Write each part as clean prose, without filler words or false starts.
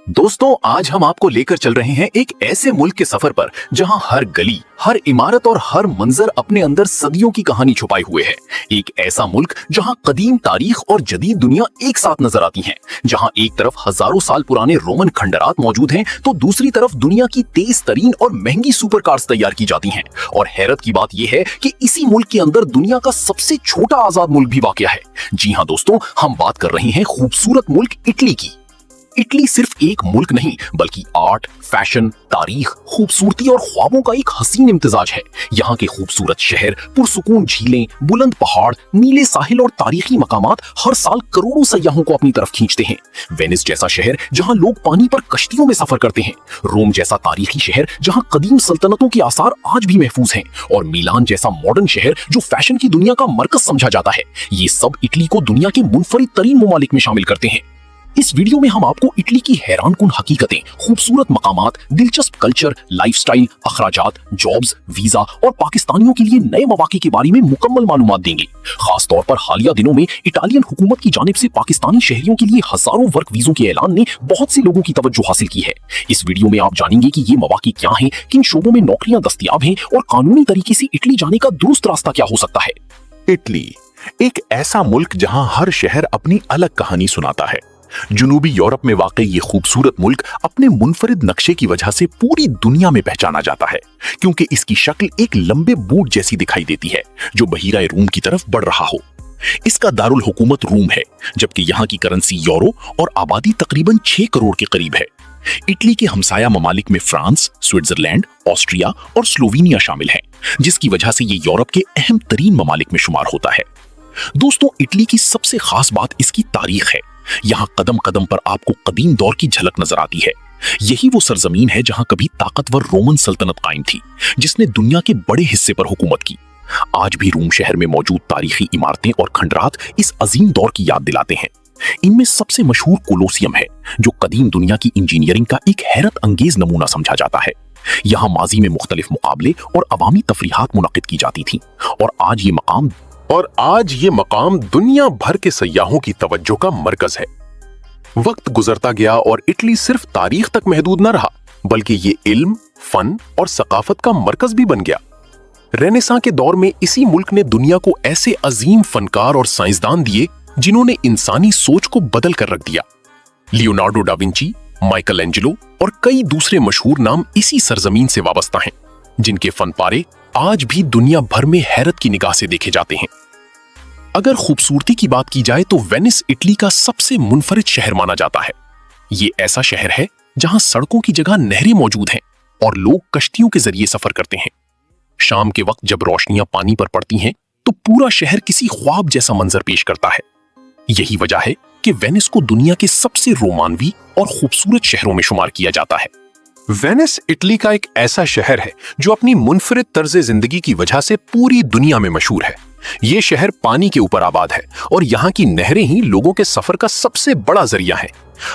दोस्तों, आज हम आपको लेकर चल रहे हैं एक ऐसे मुल्क के सफर पर जहां हर गली, हर इमारत और हर मंजर अपने अंदर सदियों की कहानी छुपाए हुए है। एक ऐसा मुल्क जहां कदीम तारीख और जदीद दुनिया एक साथ नजर आती हैं, जहां एक तरफ हजारों साल पुराने रोमन खंडरात मौजूद हैं, तो दूसरी तरफ दुनिया की तेज तरीन और महंगी सुपर कार्स तैयार की जाती हैं। और हैरत की बात यह है कि इसी मुल्क के अंदर दुनिया का सबसे छोटा आजाद मुल्क भी वाक़या है। जी हाँ दोस्तों, हम बात कर रहे हैं खूबसूरत मुल्क इटली की। इटली सिर्फ एक मुल्क नहीं बल्कि आर्ट, फैशन, तारीख, खूबसूरती और ख्वाबों का एक हसीन इम्तिजाज है। यहाँ के खूबसूरत शहर, पुरसुकून झीलें, बुलंद पहाड़, नीले साहिल और तारीखी मकामात हर साल करोड़ों सयाहों को अपनी तरफ खींचते हैं। वेनिस जैसा शहर जहाँ लोग पानी पर कश्तियों में सफर करते हैं, रोम जैसा तारीखी शहर जहाँ कदीम सल्तनतों के आसार आज भी महफूज हैं, और मिलान जैसा मॉडर्न शहर जो फैशन की दुनिया का मरकज समझा जाता है। ये सब इटली को दुनिया के मुनफरिद तरीन ममालिक में शामिल करते हैं। इस वीडियो में हम आपको इटली की हैरानकुन हकीकतें, खूबसूरत मकामात, दिलचस्प कल्चर, लाइफस्टाइल, अखराजात, जॉब्स, वीजा और पाकिस्तानियों के लिए नए मौके के बारे में मुकम्मल मालूमात देंगे। खास तौर पर हालिया दिनों में इटालियन हुकूमत की जानिब से पाकिस्तानी शहरियों के लिए हजारों वर्क वीजों के ऐलान ने बहुत से लोगों की तवज्जो हासिल की है। इस वीडियो में आप जानेंगे कि ये मौके क्या हैं, किन शोबों में नौकरियां दस्तयाब हैं और कानूनी तरीके से इटली जाने का दुरुस्त रास्ता क्या हो सकता है। इटली एक ऐसा मुल्क जहां हर शहर अपनी अलग कहानी सुनाता है। जनूबी यूरोप में वाक़ई ये खूबसूरत मुल्क अपने मुनफरिद नक्शे की वजह से पूरी दुनिया में पहचाना जाता है, क्योंकि इसकी शक्ल एक लंबे बूट जैसी दिखाई देती है जो बहीरा रूम की तरफ बढ़ रहा हो। इसका दारुल हुकूमत रूम है, जबकि यहाँ की करेंसी यूरो और आबादी तकरीबन 6 करोड़ के करीब है। इटली के हमसाया ममालिक में फ्रांस, स्विट्जरलैंड, ऑस्ट्रिया और स्लोवेनिया शामिल हैं, जिसकी वजह से ये यूरोप के अहम तरीन ममालिक में शुमार होता है। दोस्तों, इटली की सबसे खास बात इसकी तारीख है। यहाँ कदम कदम पर आपको कदीम दौर की झलक नजर आती है। यही वो सरजमीन है जहाँ कभी ताकतवर रोमन सल्तनत कायम थी, जिसने दुनिया के बड़े हिस्से पर हुकूमत की। आज भी रोम शहर में मौजूद तारीखी इमारतें और खंडरात इस अजीम दौर की याद दिलाते हैं। इनमें सबसे मशहूर कोलोसियम है, जो कदीम दुनिया की इंजीनियरिंग का एक हैरत अंगेज नमूना समझा जाता है। यहाँ माजी में मुख्तलिफ मुकाबले और अवामी तफरीहात मुनक्किद की जाती थी, और आज ये मकाम दुनिया भर के सयाहों की तवज्जो का मरकज है। वक्त गुजरता गया और इटली सिर्फ तारीख तक महदूद न रहा, बल्कि ये इल्म, फन और सकाफत का मरकज भी बन गया। रेनेसां के दौर में इसी मुल्क ने दुनिया को ऐसे अजीम फनकार और साइंसदान दिए जिन्होंने इंसानी सोच को बदल कर रख दिया। Leonardo da Vinci, Michael Angelo और कई दूसरे मशहूर नाम इसी सरजमीन से वाबस्ता हैं, जिनके फन पारे आज भी दुनिया भर में हैरत की निगाह से देखे जाते हैं। अगर खूबसूरती की बात की जाए तो वेनिस इटली का सबसे मुनफरिद शहर माना जाता है। ये ऐसा शहर है जहां सड़कों की जगह नहरें मौजूद हैं और लोग कश्तियों के जरिए सफर करते हैं। शाम के वक्त जब रोशनियां पानी पर पड़ती हैं तो पूरा शहर किसी ख्वाब जैसा मंजर पेश करता है। यही वजह है कि वेनिस को दुनिया के सबसे रोमानवी और खूबसूरत शहरों में शुमार किया जाता है। वेनिस इटली का एक ऐसा शहर है जो अपनी मुनफरिद तर्ज जिंदगी की वजह से पूरी दुनिया में मशहूर है। ये शहर पानी के ऊपर आबाद है और यहाँ की नहरें ही लोगों के सफर का सबसे बड़ा जरिया हैं।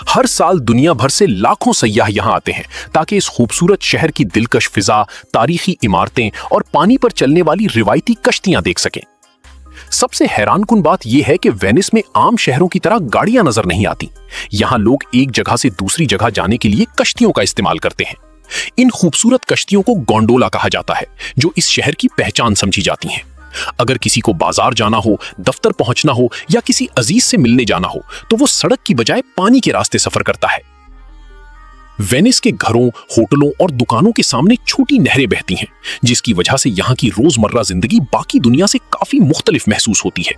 हर साल दुनिया भर से लाखों सयाह यहाँ आते हैं ताकि इस खूबसूरत शहर की दिलकश फिजा, तारीखी इमारतें और पानी पर चलने वाली रिवायती कश्तियां देख सकें। सबसे हैरानकुन बात यह है कि वेनिस में आम शहरों की तरह गाड़ियां नजर नहीं आती। यहाँ लोग एक जगह से दूसरी जगह जाने के लिए कश्तियों का इस्तेमाल करते हैं। इन खूबसूरत कश्तियों को गोंडोला कहा जाता है, जो इस शहर की पहचान समझी जाती हैं। अगर किसी को बाजार जाना हो, दफ्तर पहुंचना हो या किसी अजीज से मिलने जाना हो तो वो सड़क की बजाय पानी के रास्ते सफर करता है। वेनिस के घरों, होटलों और दुकानों के सामने छोटी नहरें बहती हैं, जिसकी वजह से यहाँ की रोजमर्रा जिंदगी बाकी दुनिया से काफी मुख्तलिफ महसूस होती है।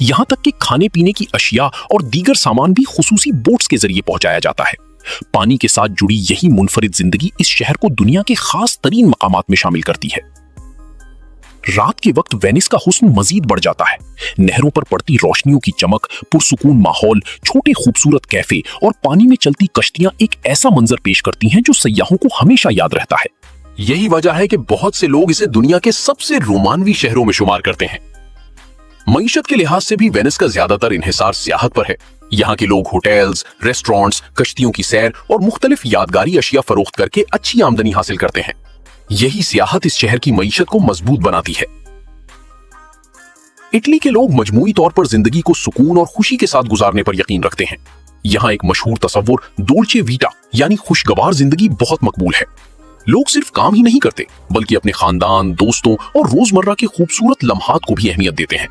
यहाँ तक कि खाने पीने की अशिया और दीगर सामान भी खुसूसी बोट्स के जरिए पहुंचाया जाता है। पानी के साथ जुड़ी यही मुनफरिद जिंदगी इस शहर को दुनिया के खास तरीन मकामात में शामिल करती है। रात के वक्त वेनिस का हुस्न मजीद बढ़ जाता है। नहरों पर पड़ती रोशनियों की चमक, पुरसुकून माहौल, छोटे खूबसूरत कैफे और पानी में चलती कश्तियां एक ऐसा मंजर पेश करती हैं जो सयाहों को हमेशा याद रहता है। यही वजह है कि बहुत से लोग इसे दुनिया के सबसे रोमानवी शहरों में शुमार करते हैं। मईशत के लिहाज से भी वेनिस का ज्यादातर इन्हिसार सियाहत पर है। यहाँ के लोग होटल्स, रेस्टोरेंट्स, कश्तियों की सैर और मुख्तलिफ यादगारी अशिया फरोख्त करके अच्छी आमदनी हासिल करते हैं। यही सियाहत इस शहर की मईशत को मजबूत बनाती है। इटली के लोग मजमूई तौर पर जिंदगी को सुकून और खुशी के साथ गुजारने पर यकीन रखते हैं। यहाँ एक मशहूर तस्वुर डोल्चे वीटा यानी खुशगवार जिंदगी बहुत मकबूल है। लोग सिर्फ काम ही नहीं करते बल्कि अपने खानदान, दोस्तों और रोजमर्रा के खूबसूरत लम्हात को भी अहमियत देते हैं।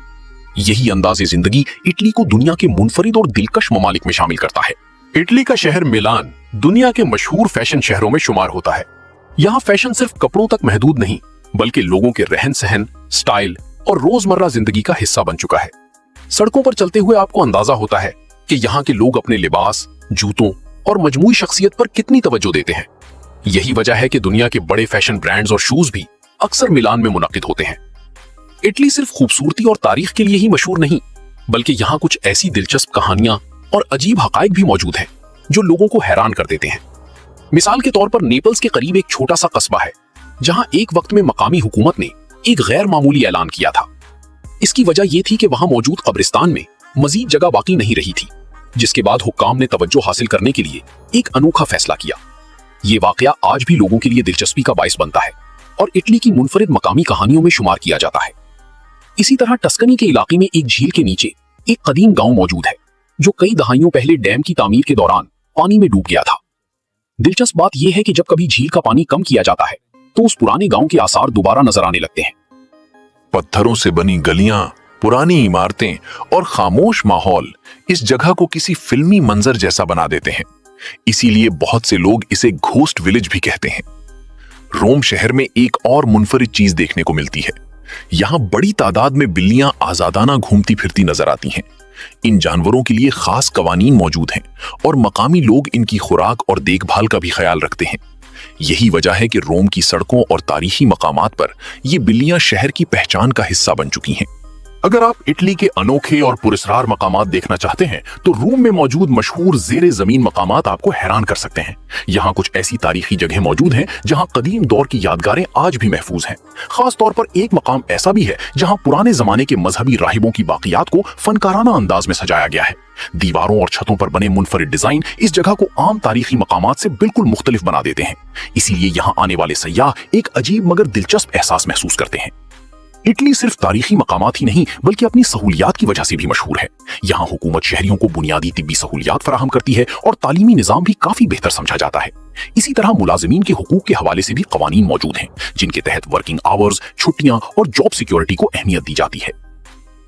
यही अंदाज़े जिंदगी इटली को दुनिया के मुनफरिद और दिलकश ममालिक में शामिल करता है। इटली का शहर मिलान दुनिया के मशहूर फैशन शहरों में शुमार होता है। यहाँ फैशन सिर्फ कपड़ों तक महदूद नहीं बल्कि लोगों के रहन सहन, स्टाइल और रोजमर्रा जिंदगी का हिस्सा बन चुका है। सड़कों पर चलते हुए आपको अंदाजा होता है कि यहाँ के लोग अपने लिबास, जूतों और मजमूई शख्सियत पर कितनी तवज्जो देते हैं। यही वजह है कि दुनिया के बड़े फैशन ब्रांड्स और शूज भी अक्सर मिलान में मुनक्किद होते हैं। इटली सिर्फ खूबसूरती और तारीख के लिए ही मशहूर नहीं बल्कि यहाँ कुछ ऐसी दिलचस्प कहानियां और अजीब हकाइक भी मौजूद हैं जो लोगों को हैरान कर देते हैं। मिसाल के तौर पर नेपल्स के करीब एक छोटा सा कस्बा है जहां एक वक्त में मकामी हुकूमत ने एक गैर मामूली ऐलान किया था। इसकी वजह यह थी कि वहां मौजूद कब्रिस्तान में मजीद जगह बाकी नहीं रही थी, जिसके बाद हुक्काम ने तवज्जो हासिल करने के लिए एक अनोखा फैसला किया। ये वाकया आज भी लोगों के लिए दिलचस्पी का बाइस बनता है और इटली की मुनफरिद मकामी कहानियों में शुमार किया जाता है। इसी तरह टस्कनी के इलाके में एक झील के नीचे एक कदीम गांव मौजूद है जो कई दहाइयों पहले डैम की तामीर के दौरान पानी में डूब गया था। दिलचस्प बात यह है कि जब कभी झील का पानी कम किया जाता है तो उस पुराने गांव के आसार दोबारा नजर आने लगते हैं। पत्थरों से बनी गलियां, पुरानी इमारतें और खामोश माहौल इस जगह को किसी फिल्मी मंजर जैसा बना देते हैं। इसीलिए बहुत से लोग इसे घोस्ट विलेज भी कहते हैं। रोम शहर में एक और मुनफरिद चीज देखने को मिलती है। यहाँ बड़ी तादाद में बिल्लियां आजादाना घूमती फिरती नजर आती हैं। इन जानवरों के लिए खास कवानीन मौजूद हैं और मकामी लोग इनकी खुराक और देखभाल का भी ख्याल रखते हैं। यही वजह है कि रोम की सड़कों और तारीखी मकामात पर ये बिल्लियां शहर की पहचान का हिस्सा बन चुकी हैं। अगर आप इटली के अनोखे और पुरस्कार मकामात देखना चाहते हैं तो रोम में मौजूद मशहूर ज़ेरे ज़मीन मकामात आपको हैरान कर सकते हैं। यहाँ कुछ ऐसी तारीखी जगह मौजूद हैं जहाँ कदीम दौर की यादगारें आज भी महफूज हैं। खास तौर पर एक मकाम ऐसा भी है जहाँ पुराने जमाने के मजहबी राहिबों की बाकियात को फनकाराना अंदाज में सजाया गया है। दीवारों और छतों पर बने मुनफरिद डिजाइन इस जगह को आम तारीखी मकामात से बिल्कुल मुख्तलिफ बना देते हैं। इसीलिए यहाँ आने वाले सयाह एक अजीब मगर दिलचस्प एहसास महसूस करते हैं। इटली सिर्फ तारीखी मकामात ही नहीं बल्कि अपनी सहूलियात की वजह से भी मशहूर है। यहाँ हुकूमत शहरियों को बुनियादी तिब्बी सहूलियात फराहम करती है और तालीमी निजाम भी काफी बेहतर समझा जाता है। इसी तरह मुलाजिमीन के हुकूक के हवाले से भी कवानीन मौजूद हैं जिनके तहत वर्किंग आवर्स, छुट्टियां और जॉब सिक्योरिटी को अहमियत दी जाती है।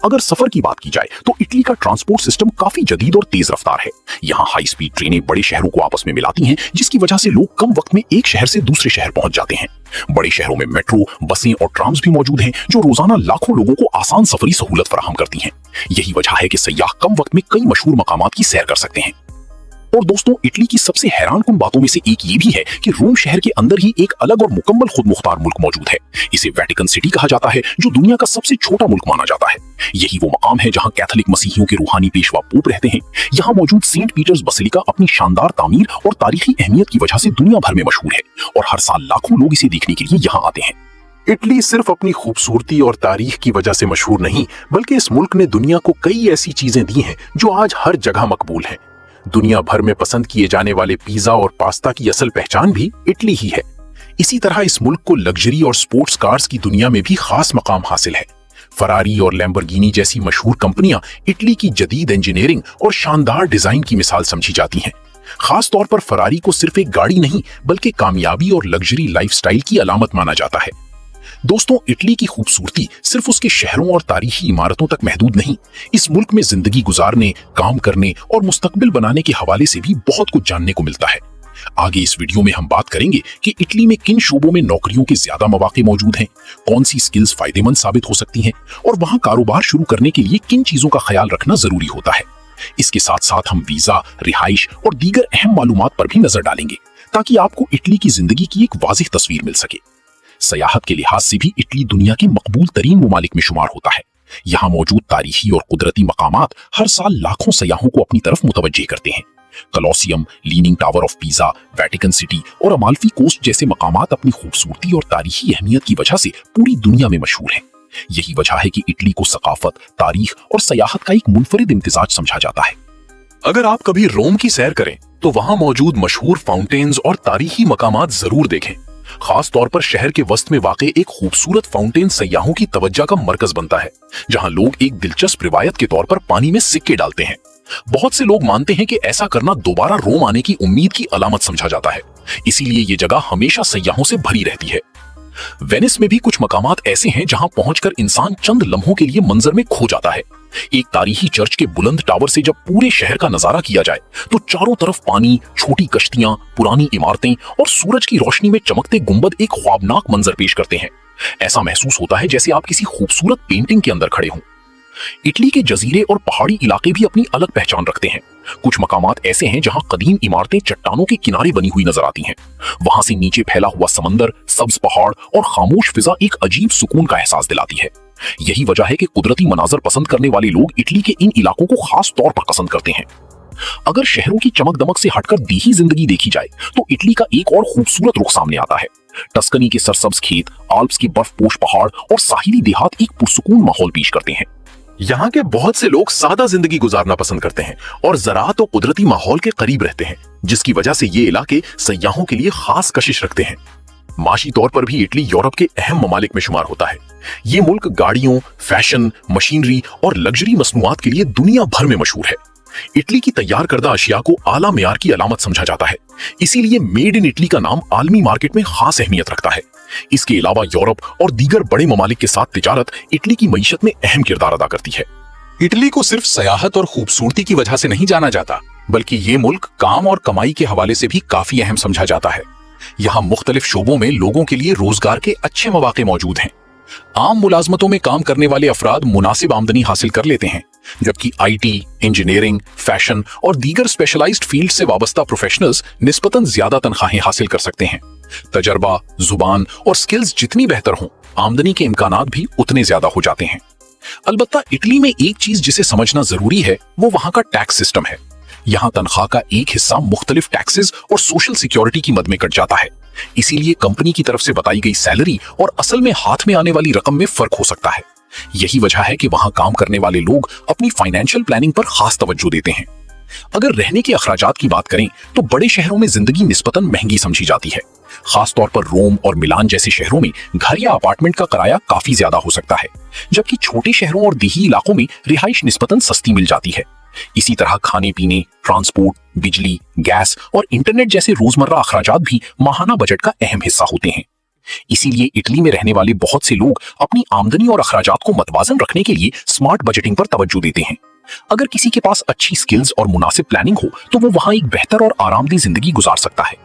अगर सफर की बात की जाए तो इटली का ट्रांसपोर्ट सिस्टम काफी जदीद और तेज रफ्तार है। यहाँ हाई स्पीड ट्रेनें बड़े शहरों को आपस में मिलाती हैं जिसकी वजह से लोग कम वक्त में एक शहर से दूसरे शहर पहुंच जाते हैं। बड़े शहरों में मेट्रो, बसें और ट्राम्स भी मौजूद हैं जो रोजाना लाखों लोगों को आसान सफरी सहूलत फराहम करती हैं। यही वजह है कि सयाह कम वक्त में कई मशहूर मकामात की सैर कर सकते हैं। और दोस्तों, इटली की सबसे हैरानकुन बातों में से एक ये भी है कि रोम शहर के अंदर ही एक अलग और मुकम्मल खुद मुख्तार मुल्क मौजूद है। इसे वेटिकन सिटी कहा जाता है जो दुनिया का सबसे छोटा मुल्क माना जाता है। यही वो मकाम है जहां कैथोलिक मसीहियों के रूहानी पेशवा पोप रहते हैं। यहाँ मौजूद सेंट पीटर्स बसिलिका अपनी शानदार तामीर और तारीखी अहमियत की वजह से दुनिया भर में मशहूर है और हर साल लाखों लोग इसे देखने के लिए यहाँ आते हैं। इटली सिर्फ अपनी खूबसूरती और तारीख की वजह से मशहूर नहीं बल्कि इस मुल्क ने दुनिया को कई ऐसी चीजें दी हैं जो आज हर जगह मकबूल हैं। दुनिया भर में पसंद किए जाने वाले पिज्जा और पास्ता की असल पहचान भी इटली ही है। इसी तरह इस मुल्क को लग्जरी और स्पोर्ट्स कार्स की दुनिया में भी खास मकाम हासिल है। फरारी और लैम्बोर्गिनी जैसी मशहूर कंपनियां इटली की जदीद इंजीनियरिंग और शानदार डिजाइन की मिसाल समझी जाती हैं। खास तौर पर फरारी को सिर्फ एक गाड़ी नहीं बल्कि कामयाबी और लग्जरी लाइफस्टाइल की अलामत माना जाता है। दोस्तों, इटली की खूबसूरती सिर्फ उसके शहरों और तारीखी इमारतों तक महदूद नहीं, इस मुल्क में जिंदगी गुजारने, काम करने और मुस्तकबिल बनाने के हवाले से भी बहुत कुछ जानने को मिलता है। आगे इस वीडियो में हम बात करेंगे कि इटली में किन शोबों में नौकरियों के ज्यादा मौके मौजूद हैं, कौन सी स्किल्स फायदेमंद साबित हो सकती हैं और वहां कारोबार शुरू करने के लिए किन चीजों का ख्याल रखना जरूरी होता है। इसके साथ साथ हम वीजा, रिहाइश और दीगर अहम मालूमात पर भी नजर डालेंगे ताकि आपको इटली की जिंदगी की एक वाज़िह तस्वीर मिल सके। सयाहत के लिहाज से भी इटली दुनिया के मकबूल तरीन ममालिक में शुमार होता है। यहाँ मौजूद तारीखी और कुदरती मकामात हर साल लाखों सयाहों को अपनी तरफ मुतवज्जे करते हैं। Colosseum, leaning tower of Pisa, Vatican City और अमाल्फी कोस्ट जैसे मकामात अपनी खूबसूरती और तारीखी अहमियत की वजह से पूरी दुनिया में मशहूर हैं। यही वजह है कि इटली को सकाफत, तारीख और सयाहत का एक मुनफरिद इम्तिजाज समझा जाता है। अगर आप कभी रोम की सैर करें तो वहां मौजूद मशहूर फाउंटेन्स और तारीखी मकामात जरूर देखें। खास तौर पर शहर के वस्त में वाक़े एक खूबसूरत फाउंटेन सयाहों की तवज्जो का मरकज बनता है, जहां लोग एक दिलचस्प रिवायत के तौर पर पानी में सिक्के डालते हैं। बहुत से लोग मानते हैं कि ऐसा करना दोबारा रोम आने की उम्मीद की अलामत समझा जाता है, इसीलिए ये जगह हमेशा सयाहों से भरी रहती है। वेनिस में भी कुछ मकामात ऐसे हैं जहां पहुंचकर इंसान चंद लम्हों के लिए मंजर में खो जाता है। एक तारीखी चर्च के बुलंद टावर से जब पूरे शहर का नजारा किया जाए तो चारों तरफ पानी, छोटी कश्तियां, पुरानी इमारतें और सूरज की रोशनी में चमकते गुंबद एक ख्वाबनाक मंजर पेश करते हैं। ऐसा महसूस होता है जैसे आप किसी खूबसूरत पेंटिंग के अंदर खड़े हों। इटली के जजीरे और पहाड़ी इलाके भी अपनी अलग पहचान रखते हैं। कुछ मकामात ऐसे हैं जहां कदीम इमारतें चट्टानों के किनारे बनी हुई नजर आती हैं। वहां से नीचे फैला हुआ समंदर, सब्ज पहाड़ और खामोश फिजा एक अजीब सुकून का एहसास दिलाती है। यही वजह है कि कुदरती मनाजर पसंद करने वाले लोग इटली के इन इलाकों को खास तौर पर पसंद करते हैं। अगर शहरों की चमक दमक से हटकर दीही जिंदगी देखी जाए तो इटली का एक और खूबसूरत रुख सामने आता है। टस्कनी के सरसब्ज खेत, आल्प्स के बर्फपोश पहाड़ और साहिली देहात एक पुरसुकून माहौल पेश करते हैं। यहाँ के बहुत से लोग सादा जिंदगी गुजारना पसंद करते हैं और ज़राअत और कुदरती माहौल के करीब रहते हैं, जिसकी वजह से ये इलाके सयाहों के लिए खास कशिश रखते हैं। माशी तौर पर भी इटली यूरोप के अहम ममालिक में शुमार होता है। ये मुल्क गाड़ियों, फैशन, मशीनरी और लग्जरी मसनूआत के लिए दुनिया भर में मशहूर है। इटली की तैयार करदा अशिया को आला मेयार की अलामत समझा जाता है, इसीलिए मेड इन इटली का नाम आलमी मार्केट में खास अहमियत रखता है। इसके अलावा यूरोप और दीगर बड़े ममालिक के साथ तिजारत इटली की मईशत में अहम किरदार अदा करती है। इटली को सिर्फ सयाहत और खूबसूरती की वजह से नहीं जाना जाता, बल्कि ये मुल्क काम और कमाई के हवाले से भी काफी अहम समझा जाता है। यहाँ मुख्तलिफ शोबों में लोगों के लिए रोजगार के अच्छे मौके मौजूद हैं। आम मुलाजमतों में काम करने वाले अफराद मुनासिब आमदनी हासिल कर लेते हैं, जबकि आईटी, इंजीनियरिंग, फैशन और दीगर स्पेशलाइज्ड फील्ड से वाबस्ता प्रोफेशनल्स निस्बतन ज्यादा तनख्वाहें हासिल कर सकते हैं। तजर्बा, जुबान और स्किल्स जितनी बेहतर हों, आमदनी के इम्कानात भी उतने ज्यादा हो जाते हैं। अलबत्ता इटली में एक चीज जिसे समझना जरूरी है वो वहां का टैक्स सिस्टम है। यहाँ तनख्वाह का एक हिस्सा मुख्तलिफ टैक्सेस और सोशल सिक्योरिटी की मद में कट जाता है, इसीलिए कंपनी की तरफ से बताई गई सैलरी और असल में हाथ में आने वाली रकम में फर्क हो सकता है। यही वजह है कि वहां काम करने वाले लोग अपनी फाइनेंशियल प्लानिंग पर खास तवज्जो देते हैं। अगर रहने के अखराजात की बात करें तो बड़े शहरों में जिंदगी निस्बतन महंगी समझी जाती है। खास तौर पर रोम और मिलान जैसे शहरों में घर या अपार्टमेंट का किराया काफी ज्यादा हो सकता है, जबकि छोटे शहरों और देही इलाकों में रिहाइश निस्बतन सस्ती मिल जाती है। इसी तरह खाने पीने, ट्रांसपोर्ट, बिजली, गैस और इंटरनेट जैसे रोजमर्रा अखराजात भी माहाना बजट का अहम हिस्सा होते हैं। इसीलिए इटली में रहने वाले बहुत से लोग अपनी आमदनी और अखराजात को मतवाजन रखने के लिए स्मार्ट बजटिंग पर तवज्जो देते हैं। अगर किसी के पास अच्छी स्किल्स और मुनासिब प्लानिंग हो तो वो वहां एक बेहतर और आरामदेह जिंदगी गुजार सकता है।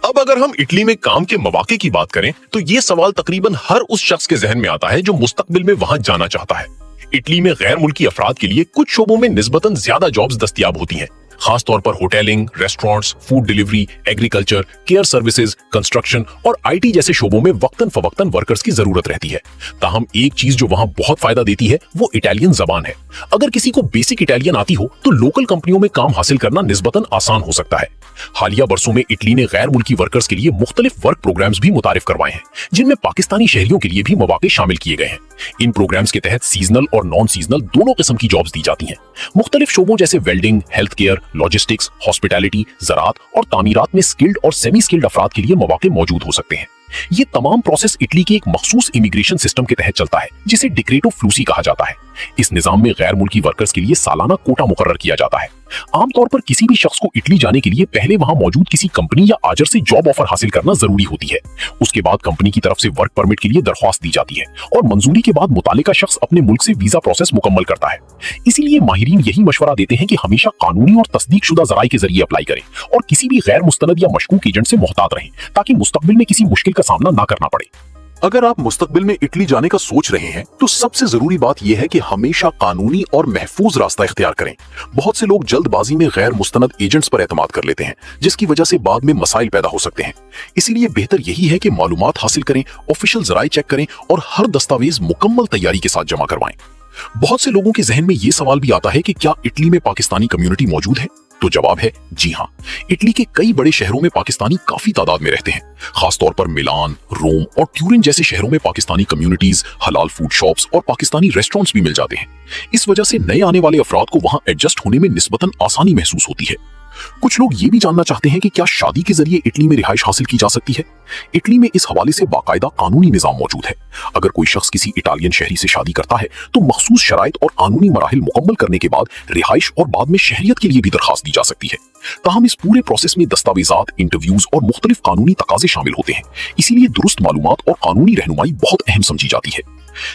अब अगर हम इटली में काम के मौके की बात करें तो ये सवाल तकरीबन हर उस शख्स के जहन में आता है जो मुस्तकबिल में वहां जाना चाहता है। इटली में गैर मुल्की अफराद के लिए कुछ शोबों में निस्बतन ज्यादा जॉब्स दस्तयाब होती हैं, खास तौर पर होटलिंग, restaurants, food delivery, agriculture, care services, construction और आईटी जैसे शोबों में वक्तन फवक्तन वर्कर्स की जरूरत रहती है। ताहम एक चीज जो वहां बहुत फायदा देती है वो इटालियन जबान है। अगर किसी को बेसिक इटालियन आती हो तो लोकल कंपनियों में काम हासिल करना निस्बतन आसान हो सकता है। हालिया बरसों में इटली ने गैर मुल्की वर्कर्स के लिए मुख्तलिफ वर्क प्रोग्राम्स भी मुतारिफ करवाए हैं, जिनमें पाकिस्तानी शहरियों के लिए भी मौके शामिल किए गए हैं। इन प्रोग्राम्स के तहत सीजनल और नॉन सीजनल दोनों किस्म की जॉब्स दी जाती हैं। मुख्तलिफ शोबों जैसे welding, health care, logistics, hospitality, ज़राअत और तामीरात में स्किल्ड और सेमी स्किल्ड अफराद के लिए मौके मौजूद हो सकते हैं। ये तमाम प्रोसेस इटली के एक मखसूस इमिग्रेशन सिस्टम के तहत चलता है, जिसे डिक्रेटो फ्लूसी कहा जाता है। इस निजाम में गैर मुल्की वर्कर्स के लिए सालाना कोटा मुकर्रर किया जाता है। आमतौर पर किसी भी शख्स को इटली जाने के लिए पहले वहां मौजूद किसी कंपनी या आजर से जॉब ऑफर हासिल करना जरूरी होती है। उसके बाद कंपनी की तरफ से वर्क परमिट के लिए दरख्वास्त दी जाती है और मंजूरी के बाद मुतालिका शख्स अपने मुल्क से वीजा प्रोसेस मुकम्मल करता है। इसीलिए माहिरीन यही मशवरा देते हैं कि हमेशा कानूनी और तस्दीक शुदा जराए के जरिए अप्लाई करें और किसी भी गैर मुस्तनद या मशकूक एजेंट से मोहतात रहें, ताकि मुस्तकबिल में किसी मुश्किल का सामना ना करना पड़े। अगर आप मुस्तकबिल में इटली जाने का सोच रहे हैं तो सबसे जरूरी बात यह है कि हमेशा कानूनी और महफूज रास्ता इख्तियार करें। बहुत से लोग जल्दबाजी में गैर मुस्तनद एजेंट्स पर एतमाद कर लेते हैं, जिसकी वजह से बाद में मसाइल पैदा हो सकते हैं। इसीलिए बेहतर यही है कि मालूमात हासिल करें, ऑफिशियल जराए चेक करें और हर दस्तावेज मुकम्मल तैयारी के साथ जमा करवाएं। बहुत से लोगों के जहन में यह सवाल भी आता है कि क्या इटली में पाकिस्तानी कम्युनिटी मौजूद है? तो जवाब है जी हां। इटली के कई बड़े शहरों में पाकिस्तानी काफी तादाद में रहते हैं। खास तौर पर मिलान, रोम और ट्यूरिन जैसे शहरों में पाकिस्तानी कम्युनिटीज, हलाल फूड शॉप्स और पाकिस्तानी रेस्टोरेंट्स भी मिल जाते हैं। इस वजह से नए आने वाले अफराद को वहां एडजस्ट होने में निस्बतन आसानी महसूस होती है। कुछ लोग ये भी जानना चाहते हैं कि क्या शादी के जरिए इटली में रिहाइश हासिल की जा सकती है। इटली में इस हवाले से बाकायदा कानूनी निजाम मौजूद है। अगर कोई शख्स किसी इटालियन शहरी से शादी करता है तो मखसूस शराइत और कानूनी मराहिल मुकम्मल करने के बाद रिहाइश और बाद में शहरियत के लिए भी दरखास्त दी जा सकती है। ताहम इस पूरे प्रोसेस में दस्तावेजात, इंटरव्यूज और मुख्तलिफ कानूनी तकाजे शामिल होते हैं, इसीलिए दुरुस्त मालूमात और कानूनी रहनुमाई बहुत अहम समझी जाती है।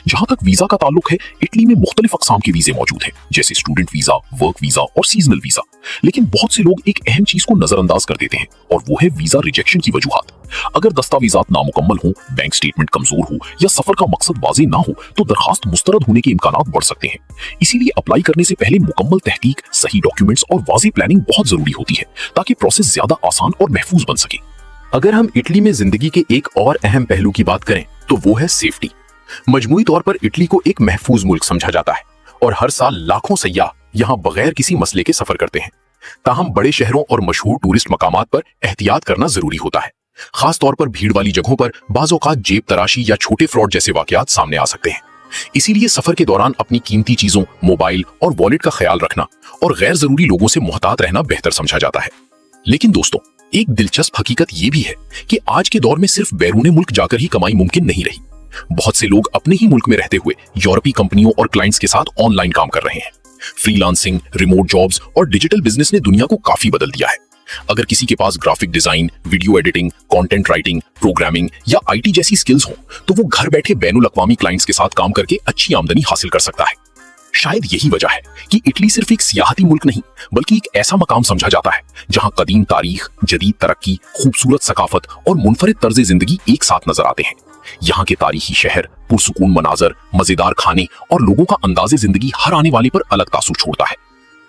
जहां तक वीजा का ताल्लुक है, इटली में मुख्तलिफ अक़साम के वीजे मौजूद हैं, जैसे स्टूडेंट वीजा, वर्क वीजा और सीजनल वीजा। लेकिन बहुत से लोग एक अहम चीज को नजरअंदाज कर देते हैं और वो है वीजा रिजेक्शन की वजूहात। अगर दस्तावेजात नामुकम्मल हो, बैंक स्टेटमेंट कमजोर हो या सफर का मकसद वाज़ेह ना हो तो दरखास्त मुस्तरद होने के इम्कानात बढ़ सकते हैं। इसीलिए अप्लाई करने से पहले मुकम्मल तहकीक, सही डॉक्यूमेंट्स और वाज़ेह प्लानिंग बहुत जरूरी होती है ताकि प्रोसेस ज्यादा आसान और महफूज बन सके। अगर हम इटली में जिंदगी के एक और अहम पहलू की बात करें तो वो है सेफ्टी। मजमूई तौर पर इटली को एक महफूज मुल्क समझा जाता है और हर साल लाखों सयाह यहाँ बगैर किसी मसले के सफर करते हैं। ताहम बड़े शहरों और मशहूर टूरिस्ट मकामात पर एहतियात करना जरूरी होता है। खास तौर पर भीड़ वाली जगहों पर बाज़ औक़ात जेब तराशी या छोटे फ्रॉड जैसे वाकयात सामने आ सकते हैं। इसीलिए सफर के दौरान अपनी कीमती चीजों, मोबाइल और वॉलेट का ख्याल रखना और गैर जरूरी लोगों से मुहतात रहना बेहतर समझा जाता है। लेकिन दोस्तों, एक दिलचस्प हकीकत यह भी है कि आज के दौर में सिर्फ बैरूने मुल्क जाकर ही कमाई मुमकिन नहीं रही। बहुत से लोग अपने ही मुल्क में रहते हुए यूरोपीय कंपनियों और क्लाइंट्स के साथ ऑनलाइन काम कर रहे हैं। फ्रीलांसिंग, रिमोट जॉब्स और डिजिटल बिजनेस ने दुनिया को काफी बदल दिया है। अगर किसी के पास graphic design, video editing, content writing, programming या आईटी जैसी स्किल्स हों तो वो घर बैठे बैनुल अक़वामी क्लाइंट्स के साथ काम करके अच्छी आमदनी हासिल कर सकता है। शायद यही वजह है कि इटली सिर्फ एक सियाहती मुल्क नहीं बल्कि एक ऐसा मकाम समझा जाता है जहां कदीम तारीख, जदीद तरक्की, खूबसूरत सकाफत और मुनफरिद तर्ज जिंदगी एक साथ नजर आते हैं। यहाँ के तारीखी शहर, पुरसुकून मनाजर, मजेदार खाने और लोगों का अंदाज़े जिंदगी हर आने वाले पर अलग तासुर छोड़ता है।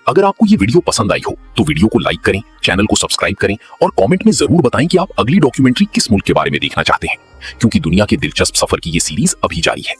अगर आपको ये वीडियो पसंद आई हो तो वीडियो को लाइक करें, चैनल को सब्सक्राइब करें और कमेंट में जरूर बताएं कि आप अगली डॉक्यूमेंट्री किस मुल्क के बारे में देखना चाहते हैं, क्योंकि दुनिया के दिलचस्प सफर की ये सीरीज अभी जारी है।